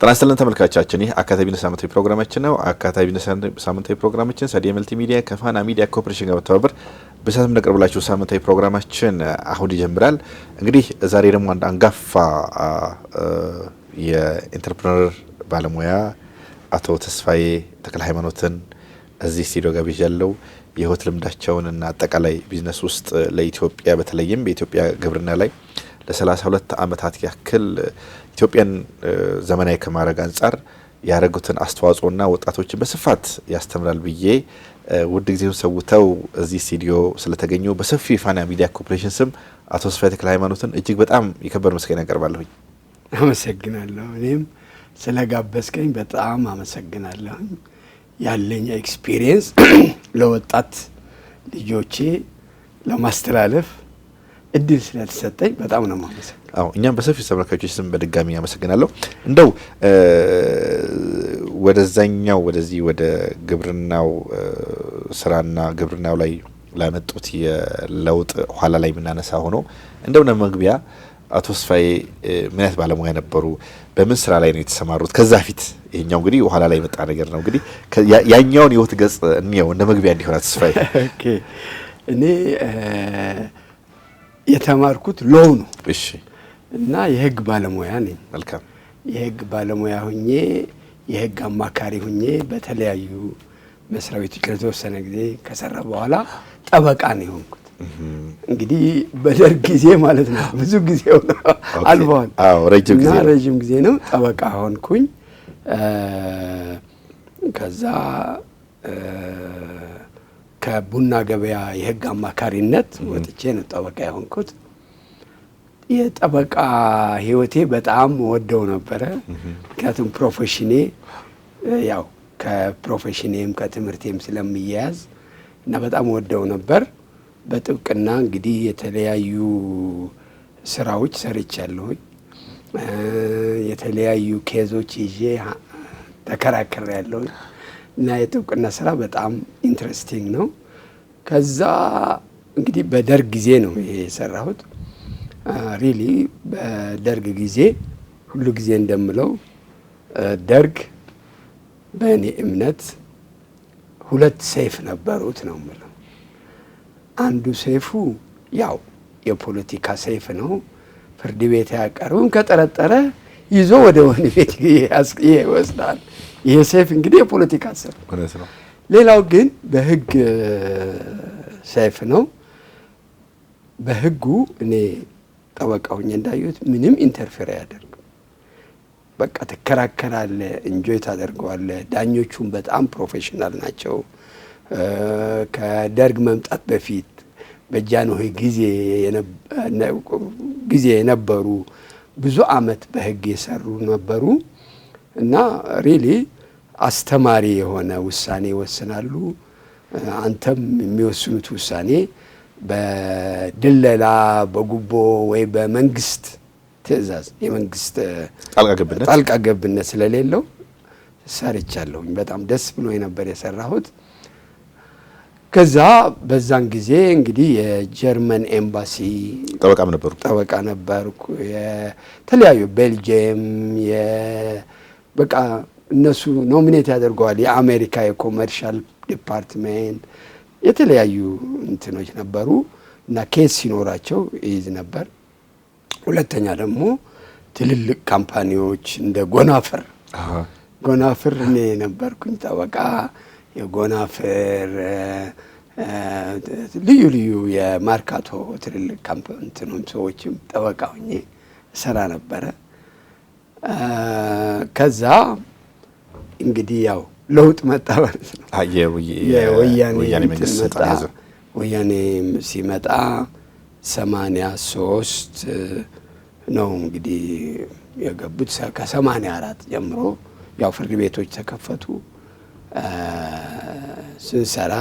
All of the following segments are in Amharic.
ጤና ይስጥልን ተመልካቾቻችን፣ ይህ አካታቢነት ሳምንታዊ ፕሮግራማችን ነው። አካታቢነት ሳምንታዊ ፕሮግራማችን ሳዲያ መልቲ ሚዲያ ከፋና ሚዲያ ኮርፖሬሽን ጋር በተባበር በሳምንት እንደቀርብላችሁ ሳምንታዊ ፕሮግራማችን አሁን ይጀምራል። እንግዲህ ዛሬ ደግሞ አንድ አንጋፋ የኢንተርፕረነር ባለሙያ አቶ ተስፋዬ ተክለ ሃይማኖትን እዚህ ስቱዲዮ ጋብዣለሁ። የህይወት ልምዳቸውን እና አጠቃላይ ቢዝነስ ውስጥ ለኢትዮጵያ በተለይም በኢትዮጵያ ግብርና ላይ ለ32 ዓመታት ያክል ኢትዮጵያን ዘመናዊ ከማድረግ አንጻር ያደረጉትን አስተዋጽኦና ወጣቶችን በስፋት ያስተምራል ብዬ ውድ ጊዜውን ሰውተው እዚህ ስቱዲዮ ስለተገኙ በሰፊ ፋና ሚዲያ ኮርፖሬሽን ስም አቶ ተስፋዬ ተክለ ሃይማኖትን እጅግ በጣም የከበረ ምስጋና ያቀርባለሁኝ። አመሰግናለሁ። እኔም ስለጋበዝከኝ በጣም አመሰግናለሁ። ያለኝ ኤክስፒሪየንስ ለወጣት ልጆቼ ለማስተላለፍ እድል ስለተሰጠኝ በጣም ነው ማመሰግናለሁ። አዎ እኛም በሰፊ ተመልካቾች ስም በድጋሚ አመሰግናለሁ። እንደው ወደዛኛው ወደዚህ ወደ ግብርናው ስራና ግብርናው ላይ ላመጡት የለውጥ ኋላ ላይ የምናነሳ ሆኖ እንደው ለመግቢያ አቶ ተስፋዬ ምን አይነት ባለሙያ ነበሩ? በምን ስራ ላይ ነው የተሰማሩት? ከዛ ፊት ይሄኛው እንግዲህ ኋላ ላይ መጣ ነገር ነው። እንግዲህ ያኛውን የህይወት ገጽ እንየው እንደ መግቢያ እንዲሆን ተስፋዬ። ኦኬ እኔ የተማርኩት ሎው ነው። እሺ። እና የህግ ባለሙያ ነኝ። መልካም። የህግ ባለሙያ ሁኜ የህግ አማካሪ ሁኜ በተለያዩ መስሪያ ቤቶች ከተወሰነ ጊዜ ከሰራ በኋላ ጠበቃ ነው የሆንኩት። እንግዲህ በደርግ ጊዜ ማለት ነው። ብዙ ጊዜ አልፏል። አዎ ረጅም ጊዜ ነው። ጠበቃ ሆንኩኝ። ከዛ ከቡና ገበያ የህግ አማካሪነት ወጥቼ ነው ጠበቃ የሆንኩት። የጠበቃ ህይወቴ በጣም ወደው ነበረ። ምክንያቱም ፕሮፌሽኔ ያው ከፕሮፌሽኔም ከትምህርቴም ስለሚያያዝ እና በጣም ወደው ነበር። በጥብቅና እንግዲህ የተለያዩ ስራዎች ሰርቻለሁኝ። የተለያዩ ኬዞች ይዤ ተከራክሬያለሁኝ እና የጥብቅና ስራ በጣም ኢንትረስቲንግ ነው። ከዛ እንግዲህ በደርግ ጊዜ ነው ይሄ የሰራሁት። ሪሊ በደርግ ጊዜ ሁሉ ጊዜ እንደምለው ደርግ በእኔ እምነት ሁለት ሰይፍ ነበሩት ነው የምለው። አንዱ ሰይፉ ያው የፖለቲካ ሰይፍ ነው። ፍርድ ቤት ያቀርብም ከጠረጠረ ይዞ ወደ ወህኒ ቤት ይወስዳል። ይሄ ሰይፍ እንግዲህ የፖለቲካ ሰይፍ ነው። ሌላው ግን በህግ ሰይፍ ነው። በህጉ እኔ ጠበቃውኝ እንዳዩት ምንም ኢንተርፌር አያደርግም። በቃ ትከራከራለህ፣ እንጆይ ታደርገዋለህ። ዳኞቹም በጣም ፕሮፌሽናል ናቸው። ከደርግ መምጣት በፊት በጃንሆይ ጊዜ የነበሩ ብዙ አመት በህግ የሰሩ ነበሩ እና ሪሊ አስተማሪ የሆነ ውሳኔ ይወስናሉ። አንተም የሚወስኑት ውሳኔ በድለላ በጉቦ ወይ በመንግስት ትዕዛዝ የመንግስት ጣልቃ ገብነት ስለሌለው ሰርቻለሁኝ። በጣም ደስ ብሎ ነበር የሰራሁት። ከዛ በዛን ጊዜ እንግዲህ የጀርመን ኤምባሲ ጠበቃ ነበርኩ። የተለያዩ ቤልጅየም በቃ እነሱ ኖሚኔት ያደርገዋል። የአሜሪካ የኮመርሻል ዲፓርትሜንት የተለያዩ እንትኖች ነበሩ እና ኬስ ሲኖራቸው ይይዝ ነበር። ሁለተኛ ደግሞ ትልልቅ ካምፓኒዎች እንደ ጎናፍር እኔ ነበርኩኝ ጠበቃ። የጎናፍር ልዩ የማርካቶ ትልልቅ ካምፓኒ ሰዎችም ጠበቃ ሆኜ ሰራ ነበረ። ከዛ እንግዲህ ያው ለውጥ መጣ ማለት ነው። ወያኔ ሲመጣ 83 ነው እንግዲህ የገቡት። ከ84 ጀምሮ ያው ፍርድ ቤቶች ተከፈቱ። ስንሰራ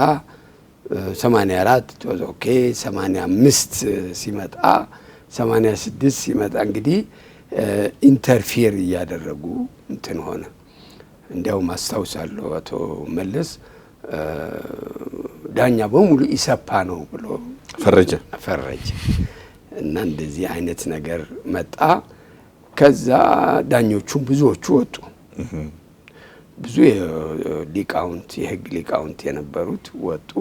84 ኦኬ 85 ሲመጣ 86 ሲመጣ እንግዲህ ኢንተርፊር እያደረጉ እንትን ሆነ። እንዲያውም አስታውሳለሁ አቶ መለስ ዳኛ በሙሉ ኢሰፓ ነው ብሎ ፈረጀ እና እንደዚህ አይነት ነገር መጣ። ከዛ ዳኞቹም ብዙዎቹ ወጡ። ብዙ ሊቃውንት የህግ ሊቃውንት የነበሩት ወጡ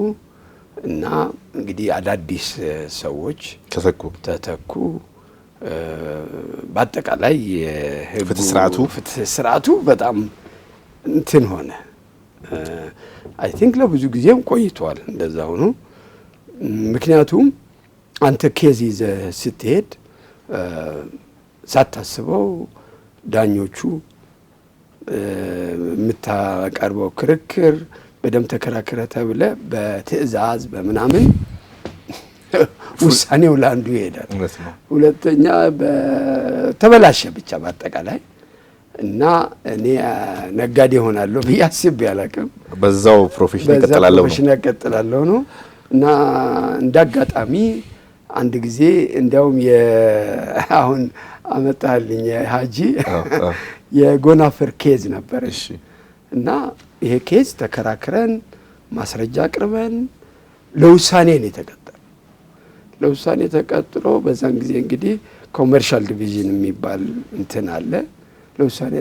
እና እንግዲህ አዳዲስ ሰዎች ተተኩ። በአጠቃላይ ፍትህ ስርዓቱ በጣም እንትን ሆነ። አይ ቲንክ ለብዙ ጊዜም ቆይቷል እንደዛ ሆኖ። ምክንያቱም አንተ ኬዝ ይዘህ ስትሄድ ሳታስበው ዳኞቹ የምታቀርበው ክርክር በደም ተከራከረ ተብለ በትዕዛዝ በምናምን ውሳኔው ለአንዱ ይሄዳል። ሁለተኛ በተበላሸ ብቻ በአጠቃላይ እና እኔ ነጋዴ ሆናለሁ ብዬ አስቤ አላውቅም። በዛው ፕሮፌሽን እቀጥላለሁ ነው እና እንዳጋጣሚ አንድ ጊዜ እንዲያውም አሁን አመጣልኝ ሀጂ የጎናፍር ኬዝ ነበር እና ይሄ ኬዝ ተከራክረን ማስረጃ አቅርበን ለውሳኔ ነው የተቀጠረው። ለውሳኔ ተቀጥሮ በዛን ጊዜ እንግዲህ ኮመርሻል ዲቪዥን የሚባል እንትን አለ። ለውሳኔ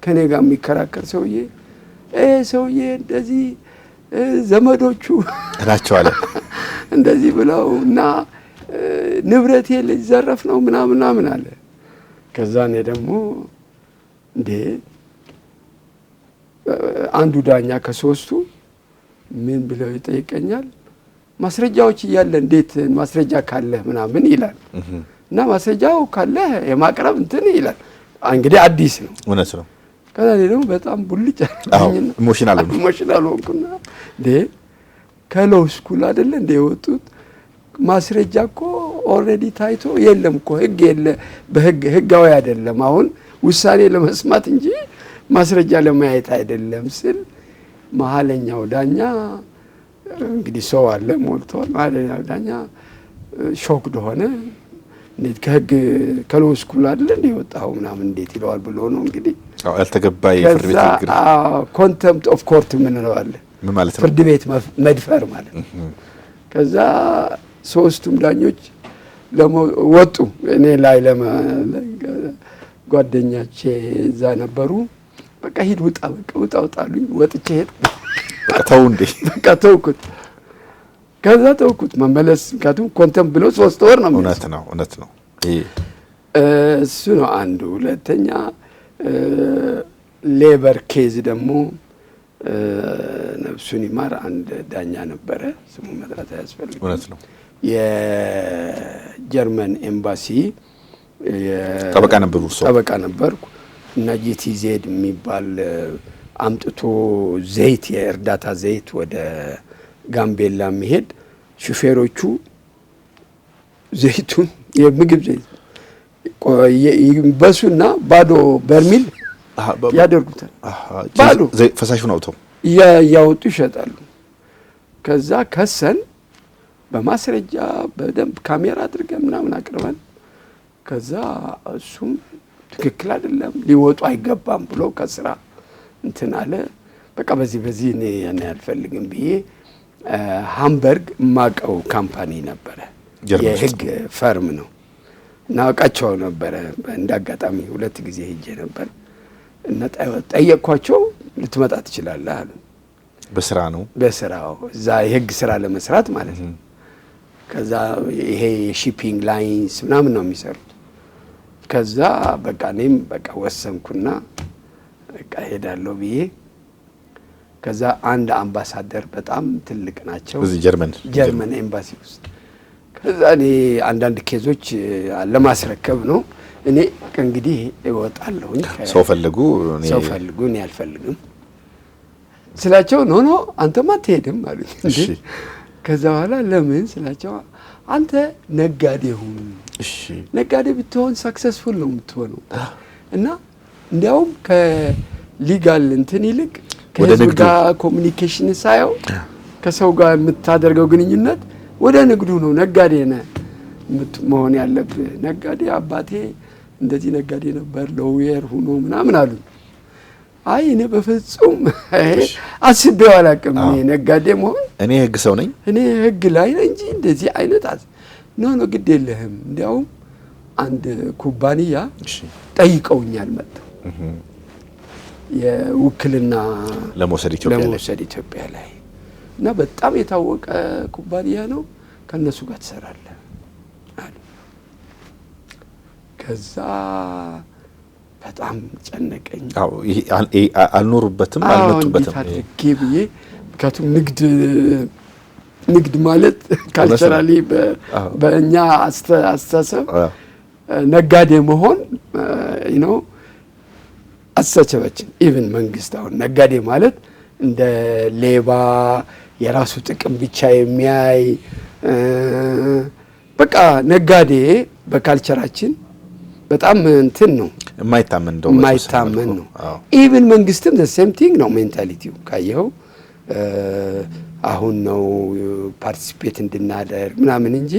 ከኔ ጋር የሚከራከር ሰውዬ እንደዚህ ዘመዶቹ እላቸዋለሁ እንደዚህ ብለው እና ንብረቴ ሊዘረፍ ነው ምናምን አለ። ከዛ እኔ ደግሞ እንዴ አንዱ ዳኛ ከሶስቱ ምን ብለው ይጠይቀኛል፣ ማስረጃዎች እያለ እንዴት ማስረጃ ካለ ምናምን ይላል እና ማስረጃው ካለ የማቅረብ እንትን ይላል። እንግዲህ አዲስ ነው እውነት ነው። ከዛ ደግሞ በጣም ቡልጭ ኢሞሽናል ሆንኩና እንዴ ከሎው ስኩል አይደለ እንደ የወጡት ማስረጃ እኮ ኦልሬዲ ታይቶ የለም እኮ ህግ የለ ህጋዊ አይደለም አሁን ውሳኔ ለመስማት እንጂ ማስረጃ ለማየት አይደለም ስል መሀለኛው ዳኛ እንግዲህ ሰው አለ ሞልቷል። መሀለኛው ዳኛ ሾክድ ሆነ። እንዴት ከህግ ከሎው ስኩል አይደለ እንደ የወጣው ምናምን እንዴት ይለዋል ብሎ ነው እንግዲህ ያልተገባ የፍርድ ቤት ንግግር ኮንተምፕት ኦፍ ኮርት ምን ነው አለ ምን ማለት ነው? ፍርድ ቤት መድፈር ማለት ነው። ከዛ ሶስቱም ዳኞች ወጡ። እኔ ላይ ጓደኛቼ እዛ ነበሩ። በቃ ሂድ ውጣ አሉኝ። ወጥቼ ሄድኩ። በቃ ተውኩት። ከዛ ተውኩት መመለስ ምክንያቱም ኮንተምፕት ብለው 3 ወር ነው። እውነት ነው። እሱ ነው አንዱ። ሁለተኛ ሌበር ኬዝ ደግሞ ነፍሱን ይማር አንድ ዳኛ ነበረ፣ ስሙ መጥራት አያስፈልግም። እውነት ነው። የጀርመን ኤምባሲ ጠበቃ ነበርኩ እና ጂቲዜድ የሚባል አምጥቶ ዘይት የእርዳታ ዘይት ወደ ጋምቤላ የሚሄድ ሹፌሮቹ ዘይቱን የምግብ ዘይት ይበሱና ባዶ በርሚል ያደርጉታል። ባዶ ፈሳሹን አውጥተው ያወጡ ይሸጣሉ። ከዛ ከሰን በማስረጃ በደንብ ካሜራ አድርገን ምናምን አቅርበን ከዛ እሱም ትክክል አይደለም ሊወጡ አይገባም ብሎ ከስራ እንትን አለ። በቃ በዚህ እኔ አልፈልግም ብዬ ሃምበርግ ማቀው ካምፓኒ ነበረ፣ የህግ ፈርም ነው እና አውቃቸው ነበረ። እንዳጋጣሚ 2 ጊዜ ሄጄ ነበር እና ጠየቅኳቸው። ልትመጣ ትችላለህ አሉ። በስራው እዛ የህግ ስራ ለመስራት ማለት ነው። ከዛ ይሄ የሺፒንግ ላይንስ ምናምን ነው የሚሰሩት። ከዛ በቃ እኔም በቃ ወሰንኩና በቃ ሄዳለሁ ብዬ ከዛ አንድ አምባሳደር በጣም ትልቅ ናቸው እዚህ ጀርመን ኤምባሲ ውስጥ። ከዛ እኔ አንዳንድ ኬዞች ለማስረከብ ነው እኔ እንግዲህ እወጣለሁ። ሰው ፈልጉ እኔ አልፈልግም ስላቸው ኖ አንተማ አትሄድም አሉኝ። እንዴ ከዛ በኋላ ለምን ስላቸው አንተ ነጋዴ ሁን፣ ነጋዴ ብትሆን ሰክሰስፉል ነው የምትሆነው እና እንዲያውም ከሊጋል እንትን ይልቅ ከህዝብ ጋር ኮሚኒኬሽን ሳየው ከሰው ጋር የምታደርገው ግንኙነት ወደ ንግዱ ነው። ነጋዴ ነህ መሆን ያለብህ። ነጋዴ አባቴ እንደዚህ ነጋዴ ነበር ሎየር ሆኖ ምናምን አሉ። አይ እኔ በፍጹም አስቤው አላውቅም ነጋዴ መሆን። እኔ ህግ ሰው ነኝ፣ እኔ ህግ ላይ ነኝ እንጂ እንደዚህ አይነት ኖ ግድ የለህም። እንዲያውም አንድ ኩባንያ ጠይቀውኛል መጥተው የውክልና ለመውሰድ ኢትዮጵያ ላይ እና በጣም የታወቀ ኩባንያ ነው ከነሱ ጋር ትሰራለህ አሉ። ከዛ በጣም ጨነቀኝ። አዎ አልኖሩበትም አልመጡበትም ብዬ ምክንያቱም ንግድ ማለት ካልቸራሊ በእኛ አስተሳሰብ ነጋዴ መሆን አስተሳሰባችን ኢቭን መንግስት አሁን ነጋዴ ማለት እንደ ሌባ የራሱ ጥቅም ብቻ የሚያይ በቃ ነጋዴ በካልቸራችን በጣም እንትን ነው የማይታመን ነው። ኢቭን መንግስትም the same thing ነው ሜንታሊቲው ካየው አሁን ነው ፓርቲሲፔት እንድናደርግ ምናምን እንጂ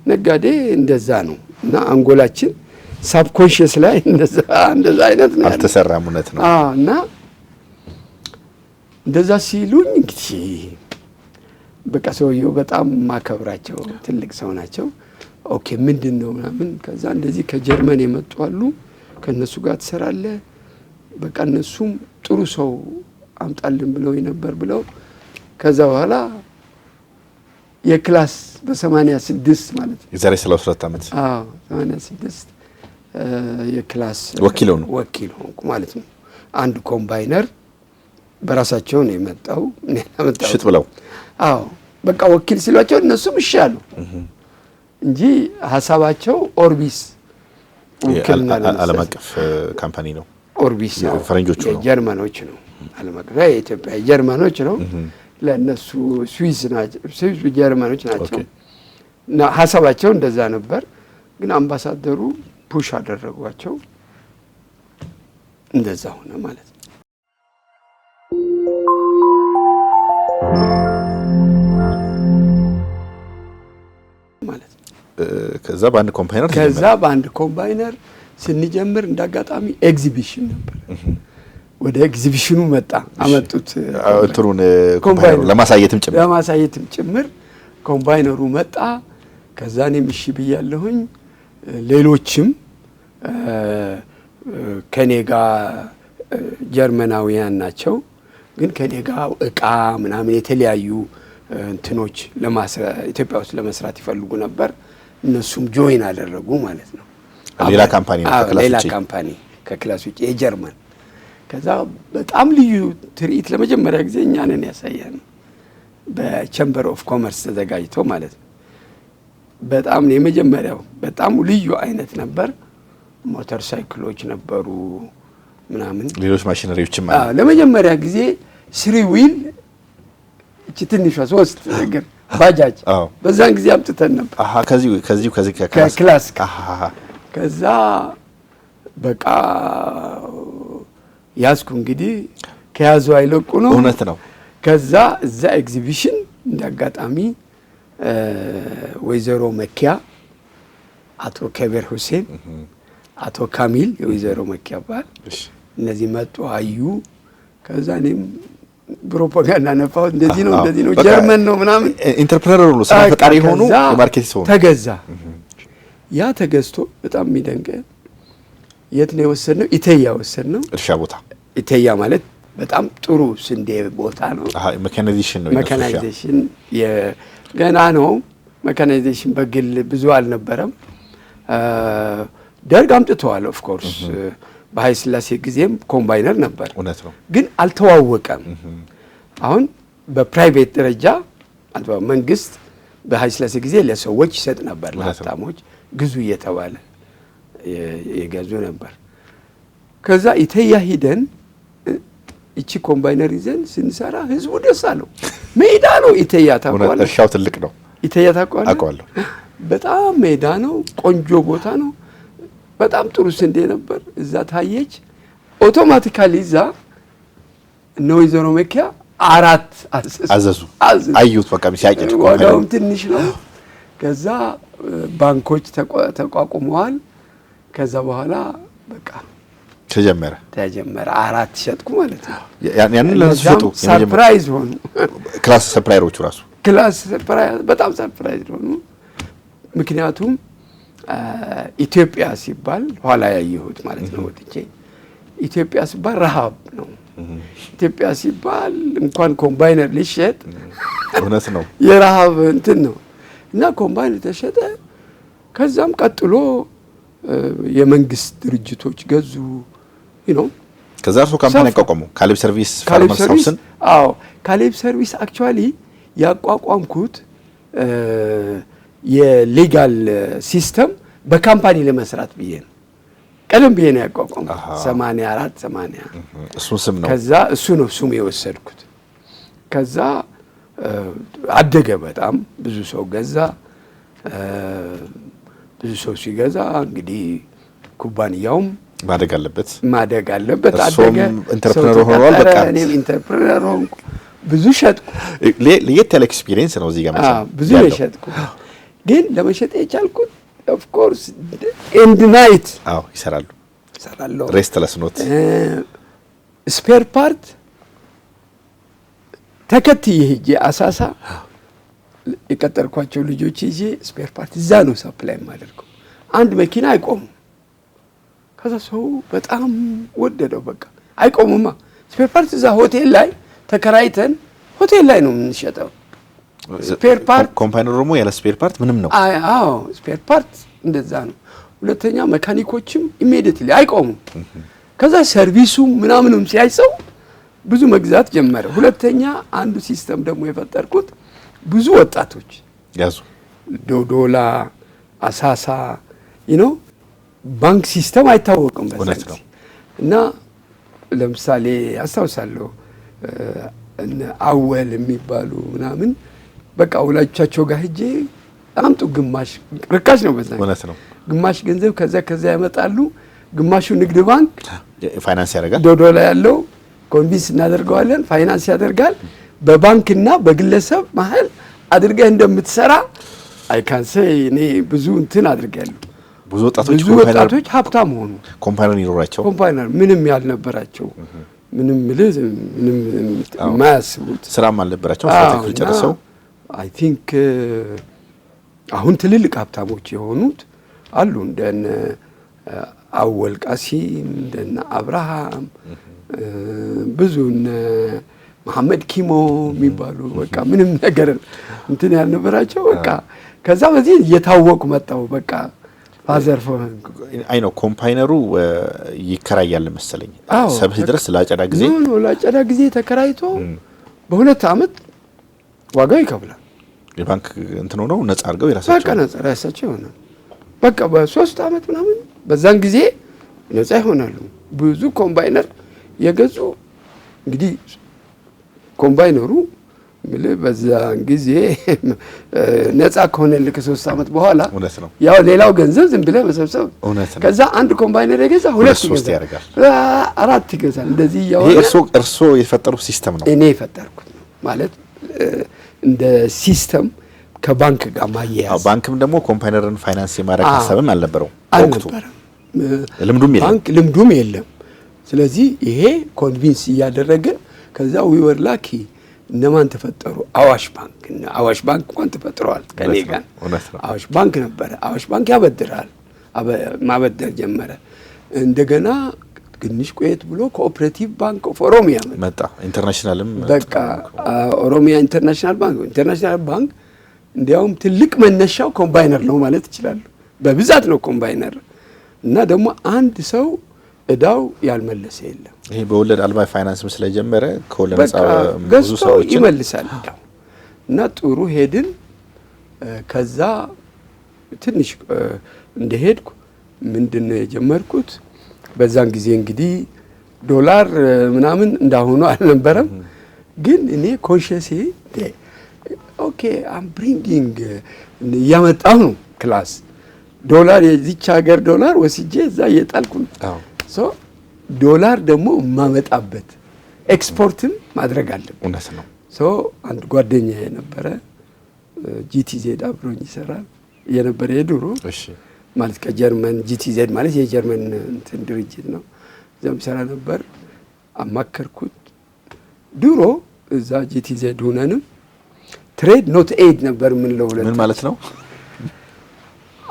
ነጋዴ እንደዛ ነው እና አንጎላችን ሳብኮንሺየስ ላይ እንደዛ አይነት ነው አልተሰራም እውነት ነው። እና እንደዛ ሲሉኝ እንግዲህ በቃ ሰውየው በጣም ማከብራቸው ትልቅ ሰው ናቸው። ኦኬ ምንድነው ምናምን ከዛ እንደዚህ ከጀርመን የመጡ አሉ ከነሱ ጋር ትሰራለህ በቃ እነሱም ጥሩ ሰው አምጣልን ብለው ነበር ብለው ከዛ በኋላ የክላስ በ86 ማለት ነው የዛሬ 32 ዓመት 86 የክላስ ወኪል ሆንኩ ማለት ነው። አንድ ኮምባይነር በራሳቸው ነው የመጣው ሽጥ ብለው በቃ ወኪል ሲሏቸው እነሱም እሺ አሉ እንጂ ሀሳባቸው ኦርቢስ ወኪልና ዓለም አቀፍ ካምፓኒ ነው። ኦርቢስ ፈረንጆቹ ነው ጀርመኖች ነው ዓለም አቀፍ የኢትዮጵያ ጀርመኖች ነው። ለነሱ ስዊስ ጀርመኖች ናቸው እና ሀሳባቸው እንደዛ ነበር። ግን አምባሳደሩ ፑሽ አደረጓቸው እንደዛ ሆነ ማለት ነው። ከዛ በአንድ ኮምባይነር ስንጀምር እንዳጋጣሚ ኤግዚቢሽን ነበር። ወደ ኤግዚቢሽኑ አመጡት እንትሩን ኮምባይነሩ ለማሳየትም ጭምር ኮምባይነሩ መጣ። ከዛ እኔም እሺ ብያለሁኝ። ሌሎችም ከኔ ጋር ጀርመናውያን ናቸው ግን ከኔ ጋር እቃ ምናምን የተለያዩ እንትኖች ኢትዮጵያ ውስጥ ለመስራት ይፈልጉ ነበር። እነሱም ጆይን አደረጉ ማለት ነው። ሌላ ካምፓኒ ከክላስ ውጪ የጀርመን። ከዛ በጣም ልዩ ትርኢት ለመጀመሪያ ጊዜ እኛ ነን ያሳየን በቼምበር ኦፍ ኮመርስ ተዘጋጅቶ ማለት ነው። በጣም የመጀመሪያው በጣም ልዩ አይነት ነበር። ሞተር ሳይክሎች ነበሩ ምናምን ሌሎች ማሽነሪዎችም ለመጀመሪያ ጊዜ ስሪ ዊል እቺ ትንሿ 3 እግር ባጃጅ በዛን ጊዜ አምጥተን ነበር። ከዚህ ከክላስ ከዛ በቃ ያስኩ እንግዲህ ከያዙ አይለቁ ነው እውነት ነው። ከዛ እዛ ኤግዚቢሽን እንዳጋጣሚ ወይዘሮ መኪያ፣ አቶ ከበረ ሁሴን፣ አቶ ካሚል የወይዘሮ መኪያ ባል እነዚህ መጡ አዩ። ከዛ እኔም ፕሮፓጋንዳ ነፋው እንደዚህ ነው ጀርመን ነው ምናምን ኢንተርፕረነር ነው ስራ ፈጣሪ ሆኖ የማርኬት ሰው ተገዛ። ያ ተገዝቶ በጣም የሚደንቀ የት ነው የወሰድነው? ኢቴያ ወሰድነው። እርሻ ቦታ ኢቴያ ማለት በጣም ጥሩ ስንዴ ቦታ ነው። ሜካናይዜሽን ገና ነው። ሜካናይዜሽን በግል ብዙ አልነበረም። ደርግ አምጥተዋል ኦፍ ኮርስ በኃይለ ሥላሴ ጊዜም ኮምባይነር ነበር ግን አልተዋወቀም። አሁን በፕራይቬት ደረጃ መንግስት በኃይለ ሥላሴ ጊዜ ለሰዎች ይሰጥ ነበር፣ ለሀብታሞች ግዙ እየተባለ የገዙ ነበር። ከዛ ኢቴያ ሂደን እቺ ኮምባይነር ይዘን ስንሰራ ህዝቡ ደስ አለው። ሜዳ ነው ኢቴያ ታውቃለህ። እርሻው ትልቅ ነው። ኢቴያ ታውቃለህ። በጣም ሜዳ ነው። ቆንጆ ቦታ ነው። በጣም ጥሩ ስንዴ ነበር። እዛ ታየች። ኦቶማቲካሊ እዛ እነ ወይዘሮ መኪያ 4 አዘዙ። አዩት በቃ ሲያጭድ ዋጋውም ትንሽ ነው። ከዛ ባንኮች ተቋቁመዋል። ከዛ በኋላ በቃ ተጀመረ 4 ሸጥኩ ማለት ነው። ያንን ለነሱ ሰርፕራይዝ ሆኑ። ክላስ ሰፕላየሮቹ ራሱ በጣም ሰርፕራይዝ ሆኑ። ምክንያቱም ኢትዮጵያ ሲባል ኋላ ያየሁት ማለት ነው ወጥቼ ኢትዮጵያ ሲባል ረሃብ ነው ኢትዮጵያ ሲባል እንኳን ኮምባይነር ሊሸጥ እውነት ነው የረሃብ እንትን ነው እና ኮምባይነር ተሸጠ ከዛም ቀጥሎ የመንግስት ድርጅቶች ገዙ ከዛ እርሱ ካምፓኒ አቋቋሙ ካሌብ ሰርቪስ ፋርመርስ ሃውስን አዎ ካሌብ ሰርቪስ አክቹአሊ ያቋቋምኩት የሌጋል ሲስተም በካምፓኒ ለመስራት ብዬ ነው ቀደም ብዬ ነው ያቋቋምኩት 84 80 እሱ ስም ነው ከዛ እሱ ነው ስሙ የወሰድኩት ከዛ አደገ በጣም ብዙ ሰው ገዛ ብዙ ሰው ሲገዛ እንግዲህ ኩባንያውም ማደግ አለበት አደገ ኢንተርፕረነር ሆኗል በቃ እኔም ኢንተርፕረነር ሆንኩ ብዙ ሸጥኩ ለየት ያለ ኤክስፒሪየንስ ነው እዚህ ጋር ማለት ብዙ ሸጥኩ ግን ለመሸጥ የቻልኩት ኦፍ ኮርስ ኤንድ ናይት ይሰራሉ ሬስትለስ ኖት ስፔር ፓርት ተከትዬ ሄጄ አሳሳ የቀጠርኳቸው ልጆች ይዤ ስፔር ፓርት እዛ ነው ሰፕላይ የማደርገው አንድ መኪና አይቆምም ከዛ ሰው በጣም ወደደው በቃ አይቆምማ ስፔር ፓርት እዛ ሆቴል ላይ ተከራይተን ሆቴል ላይ ነው የምንሸጠው ስፔር ፓርት ኮምፓይነር ደግሞ ያለ ስፔር ፓርት ምንም ነው ስፔር ፓርት እንደዛ ነው ሁለተኛ መካኒኮችም ኢሚዲየትሊ አይቆሙም ከዛ ሰርቪሱ ምናምንም ሲያይሰው ብዙ መግዛት ጀመረ ሁለተኛ አንዱ ሲስተም ደግሞ የፈጠርኩት ብዙ ወጣቶች ያዙ ዶዶላ አሳሳ ባንክ ሲስተም አይታወቅም በዛት እና ለምሳሌ አስተዋውሳለሁ አወል የሚባሉ ምናምን በቃ ወላጆቻቸው ጋር ሄጄ አምጡ ግማሽ ርካሽ ነው በዛ ነው ግማሽ ገንዘብ ከዛ ያመጣሉ ግማሹ ንግድ ባንክ ፋይናንስ ያደርጋል ዶዶላ ያለው ኮንቪንስ እናደርገዋለን ፋይናንስ ያደርጋል በባንክና በግለሰብ መሀል አድርገህ እንደምትሰራ አይካንሰ እኔ ብዙ እንትን አድርጋለሁ ብዙ ወጣቶች ሀብታም ሆኑ ኮምፓይነር ይኖራቸው ኮምፓይነር ምንም ያልነበራቸው ምንም ማያስቡት ስራም አልነበራቸው ስትክል ጨርሰው አይ ቲንክ አሁን ትልልቅ ሀብታሞች የሆኑት አሉ እንደነ አወል ቃሲም እንደነ አብርሃም ብዙነ መሐመድ ኪሞ የሚባሉ በቃ ምንም ነገር እንትን ያልነበራቸው በቃ ከዛ በዚህ እየታወቁ መጣው በቃ ፋዘር አይ ነው ኮምፓይነሩ ይከራያል መሰለኝ ሰብህ ድረስ ላጨዳ ጊዜ ነው ላጨዳ ጊዜ ተከራይቶ በሁለት አመት ዋጋው ይከፍላል የባንክ እንትን ነው ነፃ አድርገው የራሳቸው ይሆናል በቃ በ3 አመት ምናምን በዛን ጊዜ ነፃ ይሆናሉ ብዙ ኮምባይነር የገዙ እንግዲህ ኮምባይነሩ በዛን ጊዜ ነፃ ከሆነልክ 3 አመት በኋላ ያው ሌላው ገንዘብ ዝም ብለህ መሰብሰብ ከዛ አንድ ኮምባይነር የገዛ 2 ያደርጋል 4 ይገዛል እንደዚህ ያው እርሶ የፈጠሩ ሲስተም ነው እኔ የፈጠርኩት ማለት እንደ ሲስተም ከባንክ ጋር ማያያዝ ባንክም ደግሞ ኮምፓይነርን ፋይናንስ የማድረግ ሐሳብም አልነበረው ልምዱም የለም ስለዚህ ይሄ ኮንቪንስ ያደረገን ከዛ ዊወር ላኪ እነማን ተፈጠሩ አዋሽ ባንክ እንኳን ተፈጥሯል ከኔ ጋር አዋሽ ባንክ ነበር አዋሽ ባንክ ያበድራል ማበደር ጀመረ እንደገና ትንሽ ቆየት ብሎ ኮኦፐሬቲቭ ባንክ ኦፍ ኦሮሚያ መጣ ኢንተርናሽናልም በቃ ኦሮሚያ ኢንተርናሽናል ባንክ እንዲያውም ትልቅ መነሻው ኮምባይነር ነው ማለት ይችላል በብዛት ነው ኮምባይነር እና ደግሞ አንድ ሰው እዳው ያልመለሰ የለም ይሄ በወለድ አልባ ፋይናንስም ስለጀመረ ከወለድ ነፃ ብዙ ሰዎች ይመልሳል እና ጥሩ ሄድን ከዛ ትንሽ እንደሄድኩ ምንድነው የጀመርኩት በዛን ጊዜ እንግዲህ ዶላር ምናምን እንዳሆኑ አልነበረም ግን እኔ ኮንሺየስ ኦኬ አም ብሪንጊንግ ያመጣው ነው ክላስ ዶላር የዚች ሀገር ዶላር ወስጄ እዛ እየጣልኩ ሶ ዶላር ደግሞ ማመጣበት ኤክስፖርትም ማድረግ አለበት እውነት ነው ሶ አንድ ጓደኛዬ ነበረ ጂቲዜድ አብሮኝ ይሰራል የነበረ የድሮ ማለት ከጀርመን ጂቲዜድ ማለት የጀርመን እንትን ድርጅት ነው እዛም ሰራ ነበር አማከርኩት ድሮ እዛ ጂቲዜድ ሆነንም ትሬድ ኖት ኤድ ነበር ምን ለሁለት ምን ማለት ነው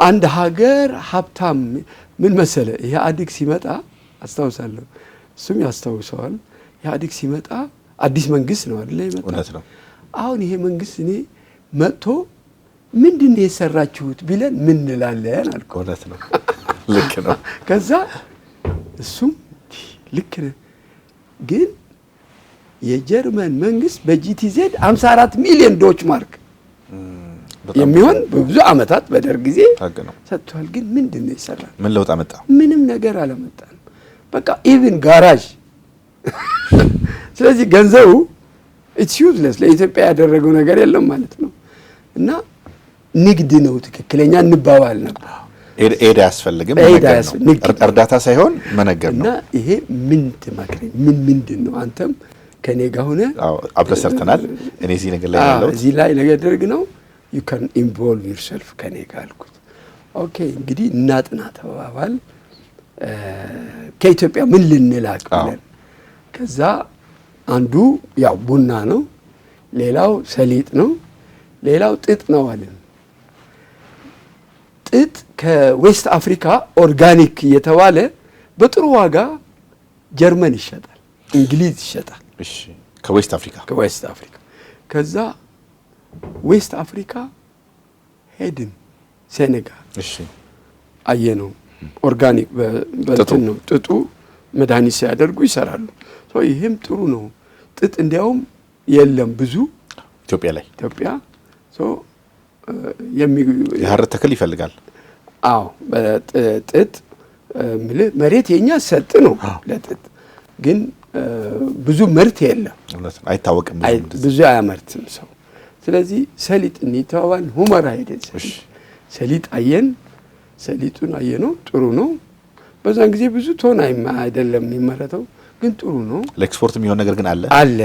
አንድ ሀገር ሀብታም ምን መሰለ ኢህአዴግ ሲመጣ አስታውሳለሁ፣ እሱም ያስታውሰዋል። ኢህአዴግ ሲመጣ አዲስ መንግስት ነው አይደል ይመጣ። እውነት ነው። አሁን ይሄ መንግስት እኔ መጥቶ ምንድን ነው የሰራችሁት ቢለን ምን እንላለን አልኩ። እውነት ነው። ልክ ነው። ከዛ እሱም ልክ ነው፣ ግን የጀርመን መንግስት በጂቲዜድ 54 ሚሊዮን ዶች ማርክ የሚሆን በብዙ አመታት በደርግ ጊዜ ሰጥቷል። ግን ምንድን ነው ይሰራል? ምን ለውጥ አመጣ? ምንም ነገር አላመጣም። በቃ ኢቭን ጋራዥ። ስለዚህ ገንዘቡ ኢትስ ዩዝለስ፣ ለኢትዮጵያ ያደረገው ነገር የለም ማለት ነው። እና ንግድ ነው ትክክለኛ እንባባል ነበር። ኤድ አያስፈልግም፣ እርዳታ ሳይሆን መነገር ነው። እና ይሄ ምን ትመክረኝ? ምንድን ነው? አንተም ከኔ ጋር ሆነ አብረን ሰርተናል። እኔ እዚህ ነገር ላይ ያለው እዚህ ላይ ነገር ደርግ ነው you can involve yourself ከኔ ጋር አልኩት። ኦኬ እንግዲህ እናጥና ተባባል። ከኢትዮጵያ ምን ልንላክ ብለን ከዛ አንዱ ያው ቡና ነው፣ ሌላው ሰሊጥ ነው፣ ሌላው ጥጥ ነው አለን። ጥጥ ከዌስት አፍሪካ ኦርጋኒክ እየተባለ በጥሩ ዋጋ ጀርመን ይሸጣል፣ እንግሊዝ ይሸጣል። እሺ ከዌስት አፍሪካ ከዛ ዌስት አፍሪካ ሄድን፣ ሴኔጋል። እሺ አየነው ኦርጋኒክ በእንትን ነው ጥጡ መድኃኒት ሲያደርጉ ይሰራሉ። ይህም ጥሩ ነው። ጥጥ እንዲያውም የለም ብዙ ኢትዮጵያ የሐር ተክል ይፈልጋል። አዎ ጥጥ መሬት የኛ ሰጥ ነው ለጥጥ፣ ግን ብዙ ምርት የለም፣ አይታወቅም፣ ብዙ አያመርትም ሰው። ስለዚህ ሰሊጥ እንተዋዋል። ሁመራ ሄደን ሰሊጥ አየን። ሰሊጡን አየነው፣ ጥሩ ነው። በዛን ጊዜ ብዙ ቶን አይደለም የሚመረተው፣ ግን ጥሩ ነው። ለኤክስፖርት የሚሆን ነገር ግን አለ።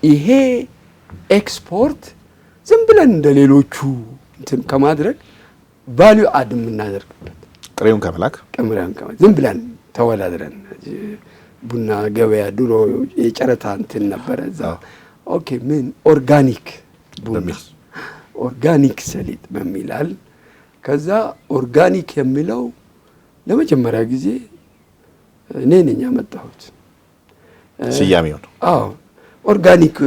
ይሄ ኤክስፖርት ዝም ብለን እንደሌሎቹ እንትን ከማድረግ ቫልዩ አድ የምናደርግበት ጥሬውን ከመላክ ዝም ብለን ተወዳድረን ቡና ገበያ ድሮ የጨረታ እንትን ነበረ እዛ። ኦኬ ምን ኦርጋኒክ ቡና ኦርጋኒክ ሰሊጥ በሚላል ከዛ ኦርጋኒክ የሚለው ለመጀመሪያ ጊዜ እኔ ነኝ ያመጣሁት ስያሜው ነው። አዎ ኦርጋኒክ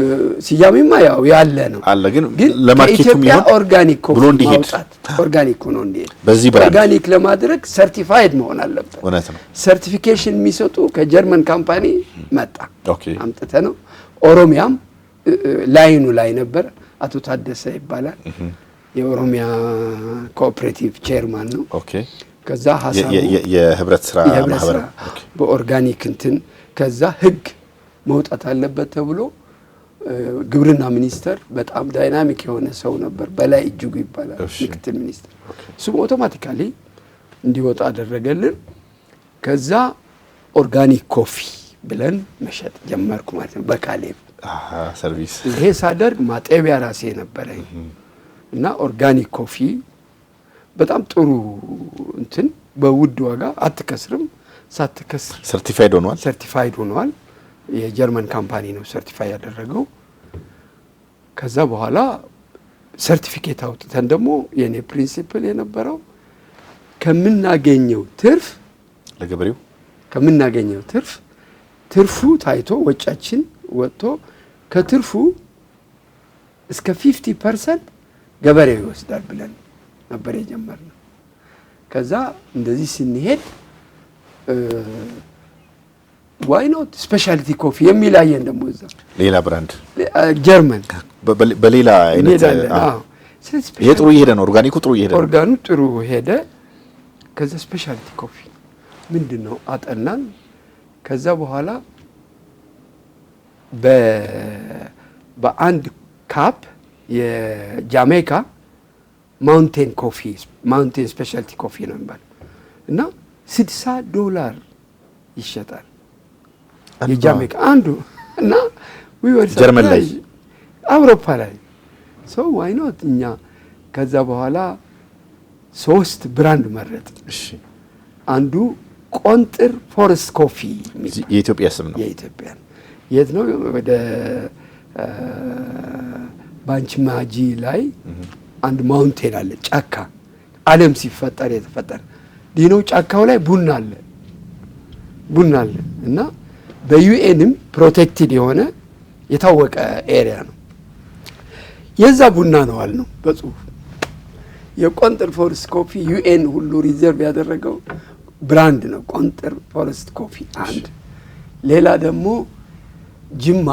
ስያሜማ ያው ያለ ነው አለ፣ ግን ለማርኬቱም ይሁን ኦርጋኒክ ብሎ እንዲሄድ ኦርጋኒክ ሆኖ እንዲሄድ በዚህ ብራንድ ኦርጋኒክ ለማድረግ ሰርቲፋይድ መሆን አለበት። እውነት ነው። ሰርቲፊኬሽን የሚሰጡ ከጀርመን ካምፓኒ መጣ። ኦኬ አምጥተ ነው። ኦሮሚያም ላይኑ ላይ ነበር። አቶ ታደሰ ይባላል የኦሮሚያ ኮኦፕሬቲቭ ቼርማን ነው። ኦኬ ከዛ ሐሳቡ የህብረት ስራ ማህበር በኦርጋኒክ እንትን ከዛ ህግ መውጣት አለበት ተብሎ ግብርና ሚኒስተር በጣም ዳይናሚክ የሆነ ሰው ነበር፣ በላይ እጅጉ ይባላል ምክትል ሚኒስተር። እሱም አውቶማቲካሊ እንዲወጣ አደረገልን። ከዛ ኦርጋኒክ ኮፊ ብለን መሸጥ ጀመርኩ ማለት ነው በካሌብ ሰርቪስ። ይሄ ሳደርግ ማጠቢያ ራሴ ነበረኝ እና ኦርጋኒክ ኮፊ በጣም ጥሩ እንትን በውድ ዋጋ አትከስርም፣ ሳትከስር ሰርቲፋይድ ሆኗል። የጀርመን ካምፓኒ ነው ሰርቲፋይ ያደረገው። ከዛ በኋላ ሰርቲፊኬት አውጥተን ደግሞ የኔ ፕሪንሲፕል የነበረው ከምናገኘው ትርፍ ለገበሬው ከምናገኘው ትርፉ ታይቶ ወጫችን ወጥቶ ከትርፉ እስከ 50% ገበሬው ይወስዳል ብለን ነበር የጀመርነው። ከዛ እንደዚህ ስንሄድ ዋይ ኖት ስፔሻሊቲ ኮፊ የሚላየን ደግሞ እዛ ሌላ ብራንድ ጀርመን በሌላ አይነት ይሄ ጥሩ እየሄደ ነው። ኦርጋኒኩ ጥሩ እየሄደ ነው። ኦርጋኑ ጥሩ ሄደ። ከዛ ስፔሻሊቲ ኮፊ ምንድነው አጠናን። ከዛ በኋላ በአንድ ካፕ የጃሜይካ ማውንቴን ስፔሻሊቲ ኮፊ ነው የሚባለው እና $60 ይሸጣል የጃሜይካ አንዱ እና ጀርመን ላይ አውሮፓ ላይ ዋይ ኖት እኛ ከዛ በኋላ 3 ብራንድ መረጥ። እሺ አንዱ ቆንጥር ፎረስት ኮፊ የኢትዮጵያ ስም ነው። የኢትዮጵያ የት ነው? ወደ ባንች ማጂ ላይ አንድ ማውንቴን አለ ጫካ ዓለም ሲፈጠር የተፈጠረ ዲኖ ጫካው ላይ ቡና አለ እና በዩኤንም ፕሮቴክትድ የሆነ የታወቀ ኤሪያ ነው። የዛ ቡና ነው አልነው በጽሁፍ የቆንጥር ፎረስት ኮፊ ዩኤን ሁሉ ሪዘርቭ ያደረገው ብራንድ ነው። ቆንጥር ፎረስት ኮፊ አንድ። ሌላ ደግሞ ጅማ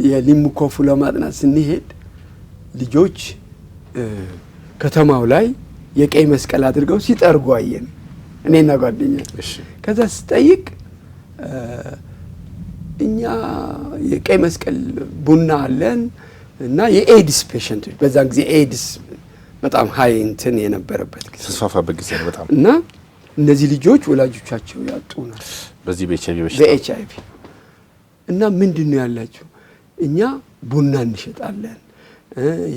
የሊሙ ኮፉ ለማጥናት ስንሄድ ልጆች ከተማው ላይ የቀይ መስቀል አድርገው ሲጠርጉ አየን እኔና ጓደኛ። ከዛ ስጠይቅ እኛ የቀይ መስቀል ቡና አለን እና የኤድስ ፔሸንቶች በዛን ጊዜ ኤድስ በጣም ሀይ እንትን የነበረበት ጊዜ ተስፋፋበት ጊዜ ነው በጣም እና እነዚህ ልጆች ወላጆቻቸው ያጡናል በዚህ በኤችአይቪ እና ምንድነው ያላችሁ እኛ ቡና እንሸጣለን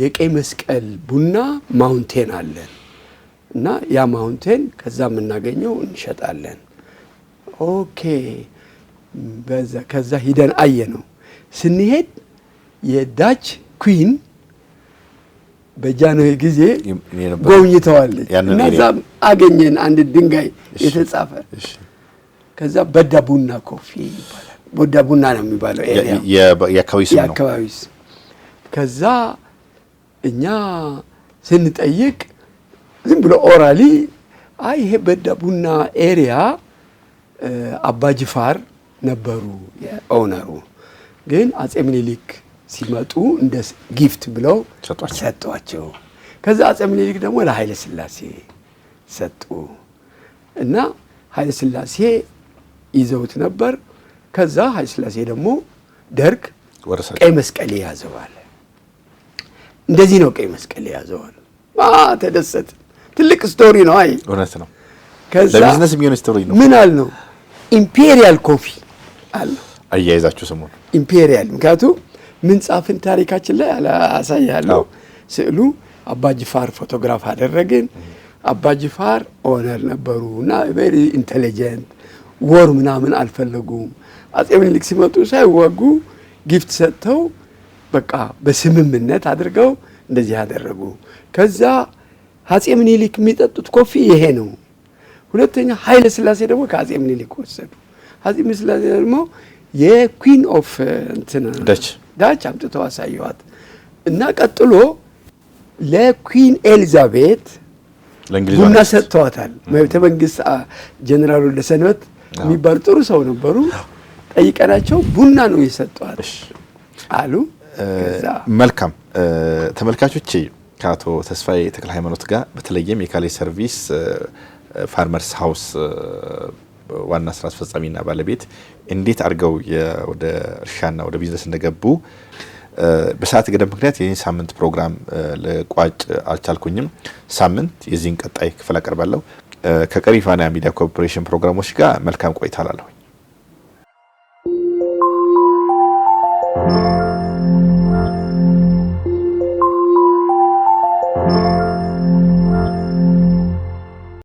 የቀይ መስቀል ቡና ማውንቴን አለን እና ያ ማውንቴን ከዛ የምናገኘው እንሸጣለን። ኦኬ ከዛ ሂደን አየነው። ስንሄድ የዳች ኩዊን በጃንሆይ ጊዜ ጎብኝተዋለች እና እዛም አገኘን አንድ ድንጋይ የተጻፈ ከዛ በዳ ቡና ኮፊ ይባላል። በዳ ቡና ነው የሚባለው ኤሪያ የአካባቢው ስም። ከዛ እኛ ስንጠይቅ ዝም ብሎ ኦራሊ አይ ይሄ በዳ ቡና ኤሪያ አባጅፋር ነበሩ የኦነሩ፣ ግን አጼ ምኒልክ ሲመጡ እንደ ጊፍት ብለው ሰጧቸው። ከዛ አጼ ምኒልክ ደግሞ ለኃይለ ሥላሴ ሰጡ እና ኃይለ ሥላሴ ይዘውት ነበር። ከዛ ኃይለ ሥላሴ ደግሞ ደርግ ቀይ መስቀል ያዘዋል። እንደዚህ ነው ቀይ መስቀል ያዘዋል። ተደሰት። ትልቅ ስቶሪ ነው። አይ እውነት ነው። ከዛ ለቢዝነስ የሚሆን ስቶሪ ነው። ምን አልነው ኢምፔሪያል ኮፊ አለ አያይዛችሁ ስሙን ኢምፔሪያል። ምክንያቱም ምን ጻፍን ታሪካችን ላይ አሳያለሁ። ስዕሉ አባጅፋር ፎቶግራፍ አደረግን። አባጅፋር ኦነር ነበሩ እና ቬሪ ኢንቴሊጀንት ወር ምናምን አልፈለጉም። አጼ ምኒልክ ሲመጡ ሳይዋጉ ጊፍት ሰጥተው በቃ በስምምነት አድርገው እንደዚህ ያደረጉ። ከዛ አጼ ምኒልክ የሚጠጡት ኮፊ ይሄ ነው። ሁለተኛ ኃይለ ሥላሴ ደግሞ ከአጼ ምኒልክ ወሰዱ። አጼ ሥላሴ ደግሞ የኩዊን ኦፍ እንትን ዳች አምጥተው አሳየዋት እና ቀጥሎ ለኩዊን ኤሊዛቤት ቡና ሰጥተዋታል። ቤተ መንግስት ጀነራል ወልደሰንበት የሚባሉ ጥሩ ሰው ነበሩ። ጠይቀናቸው ቡና ነው የሰጧት አሉ። መልካም ተመልካቾቼ ከአቶ ተስፋዬ ተክለ ሃይማኖት ጋር በተለይም የካሌ ሰርቪስ ፋርመርስ ሃውስ ዋና ስራ አስፈጻሚና ባለቤት እንዴት አድርገው ወደ እርሻና ወደ ቢዝነስ እንደገቡ በሰዓት ገደብ ምክንያት የዚህ ሳምንት ፕሮግራም ለቋጭ አልቻልኩኝም። ሳምንት የዚህን ቀጣይ ክፍል አቀርባለሁ። ከቀሪ ፋና ሚዲያ ኮርፖሬሽን ፕሮግራሞች ጋር መልካም ቆይታ አላለሁ።